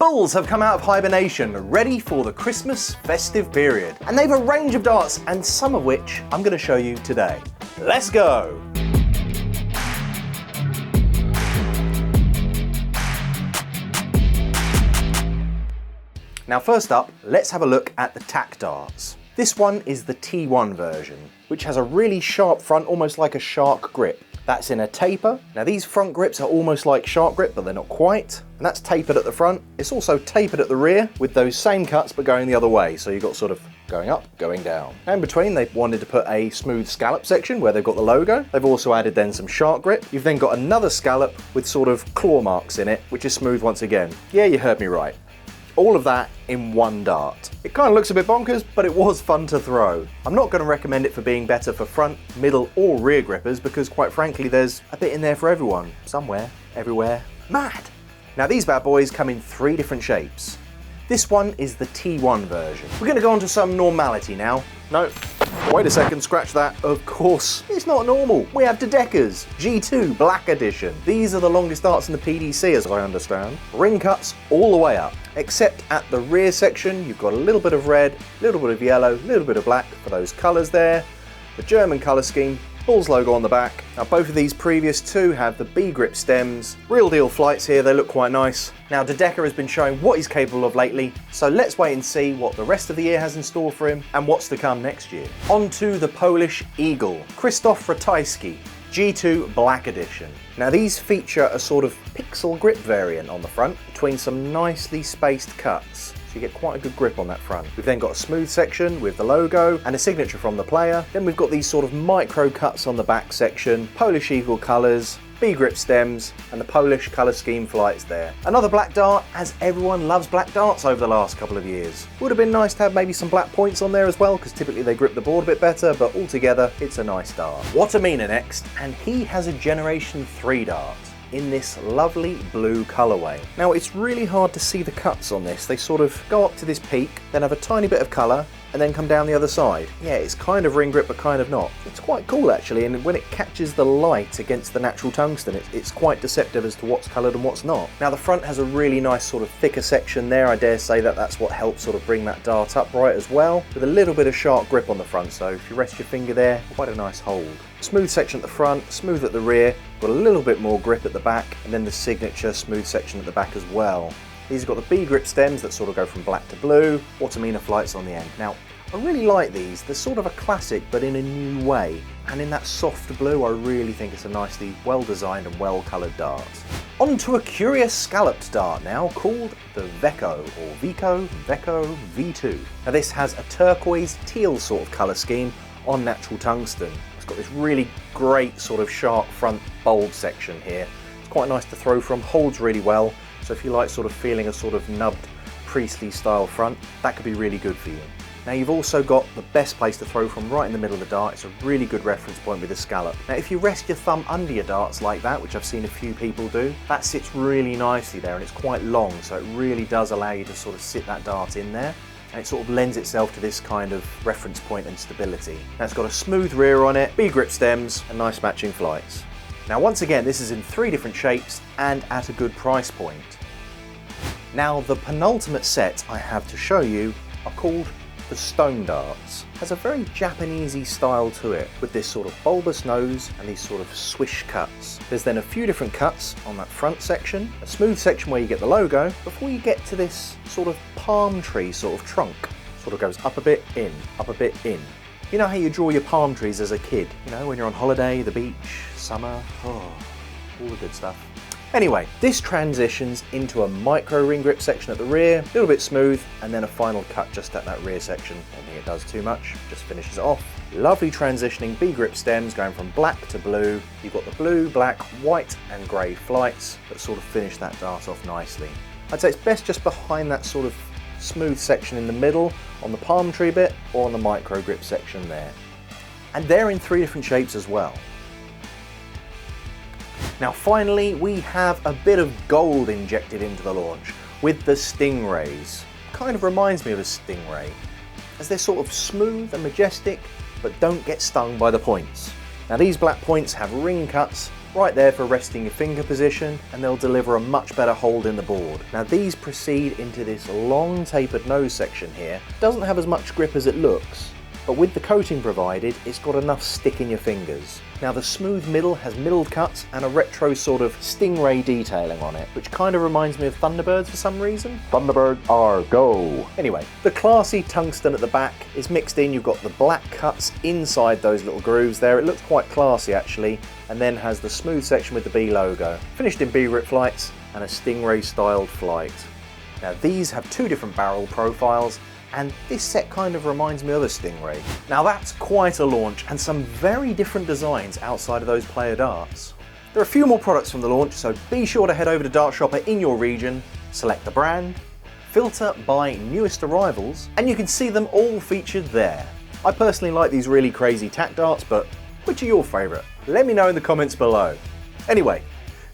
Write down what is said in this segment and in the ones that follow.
Bulls have come out of hibernation, ready for the Christmas festive period. And they've a range of darts, and some of which I'm going to show you today. Let's go! Now first up, let's have a look at the TAC darts. This one is the T1 version, which has a really sharp front, almost like a shark grip. That's in a taper. Now these front grips are almost like shark grip, but they're not quite. And that's tapered at the front. It's also tapered at the rear with those same cuts, but going the other way. So you've got sort of going up, going down. And in between, they've wanted to put a smooth scallop section where they've got the logo. They've also added then some shark grip. You've then got another scallop with sort of claw marks in it, which is smooth once again. Yeah, you heard me right. All of that in one dart. It kind of looks a bit bonkers, but it was fun to throw. I'm not going to recommend it for being better for front, middle or rear grippers because quite frankly there's a bit in there for everyone. Somewhere, everywhere, mad. Now these bad boys come in 3 different shapes. This one is the T1 version. We're going to go on to some normality now. No, wait a second, scratch that. Of course, it's not normal. We have Dedekkers G2 Black Edition. These are the longest darts in the PDC as I understand. Ring cuts all the way up, except at the rear section you've got a little bit of red, a little bit of yellow, a little bit of black for those colours there. The German colour scheme, Bulls logo on the back. Now both of these previous two have the B grip stems. Real deal flights here, they look quite nice. Now Dedekker has been showing what he's capable of lately, so let's wait and see what the rest of the year has in store for him and what's to come next year. On to the Polish Eagle, Krzysztof Ratajski G2 Black Edition. Now these feature a sort of pixel grip variant on the front between some nicely spaced cuts. So you get quite a good grip on that front. We've then got a smooth section with the logo and a signature from the player. Then we've got these sort of micro cuts on the back section, Polish Eagle colours, B grip stems and the Polish colour scheme flights there. Another black dart, as everyone loves black darts over the last couple of years. Would have been nice to have maybe some black points on there as well because typically they grip the board a bit better, but altogether it's a nice dart. Wattimena next, and he has a Generation 3 dart in this lovely blue colourway. Now it's really hard to see the cuts on this. They sort of go up to this peak, then have a tiny bit of colour, and then come down the other side. Yeah, it's kind of ring grip, but kind of not. It's quite cool actually, and when it catches the light against the natural tungsten, it's quite deceptive as to what's coloured and what's not. Now the front has a really nice sort of thicker section there. I dare say that that's what helps sort of bring that dart upright as well, with a little bit of sharp grip on the front, so if you rest your finger there, quite a nice hold. Smooth section at the front, smooth at the rear, got a little bit more grip at the back, and then the signature smooth section at the back as well. These have got the B grip stems that sort of go from black to blue, Wattimena flights on the end. Now, I really like these. They're sort of a classic, but in a new way. And in that soft blue, I really think it's a nicely well-designed and well-coloured dart. On to a curious scalloped dart now, called the Veco V2. Now this has a turquoise teal sort of colour scheme on natural tungsten. It's got this really great sort of sharp front bulb section here. It's quite nice to throw from, holds really well. So if you like sort of feeling a sort of nubbed Priestley style front, that could be really good for you. Now you've also got the best place to throw from right in the middle of the dart. It's a really good reference point with the scallop. Now if you rest your thumb under your darts like that, which I've seen a few people do, that sits really nicely there and it's quite long, so it really does allow you to sort of sit that dart in there. And it sort of lends itself to this kind of reference point and stability. Now it's got a smooth rear on it, B grip stems and nice matching flights. Now once again, this is in 3 different shapes and at a good price point. Now the penultimate set I have to show you are called the stonedarts. Has a very Japanesey style to it, with this sort of bulbous nose and these sort of swish cuts. There's then a few different cuts on that front section, a smooth section where you get the logo, before you get to this sort of palm tree sort of trunk. Sort of goes up a bit, in, up a bit, in. You know how you draw your palm trees as a kid? You know, when you're on holiday, the beach, summer, oh, all the good stuff. Anyway, this transitions into a micro ring grip section at the rear, a little bit smooth, and then a final cut just at that rear section. Don't think it does too much, just finishes it off. Lovely transitioning B grip stems going from black to blue. You've got the blue, black, white and grey flights that sort of finish that dart off nicely. I'd say it's best just behind that sort of smooth section in the middle, on the palm tree bit, or on the micro grip section there. And they're in 3 different shapes as well. Now finally, we have a bit of gold injected into the launch with the Stingrays. Kind of reminds me of a Stingray, as they're sort of smooth and majestic, but don't get stung by the points. Now these black points have ring cuts right there for resting your finger position, and they'll deliver a much better hold in the board. Now these proceed into this long tapered nose section here. Doesn't have as much grip as it looks, but with the coating provided, it's got enough stick in your fingers. Now the smooth middle has milled cuts and a retro sort of Stingray detailing on it, which kind of reminds me of Thunderbirds for some reason. Thunderbird are go! Anyway, the classy tungsten at the back is mixed in. You've got the black cuts inside those little grooves there. It looks quite classy actually, and then has the smooth section with the B logo. Finished in B-rip flights and a Stingray styled flight. Now these have two different barrel profiles, and this set kind of reminds me of a Stingray. Now that's quite a launch, and some very different designs outside of those player darts. There are a few more products from the launch, so be sure to head over to Dartshopper in your region, select the brand, filter by newest arrivals, and you can see them all featured there. I personally like these really crazy TAC darts, but which are your favourite? Let me know in the comments below. Anyway,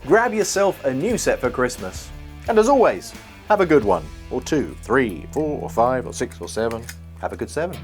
grab yourself a new set for Christmas, and as always, have a good one. Or 2, 3, 4, or 5, or 6, or 7. Have a good 7.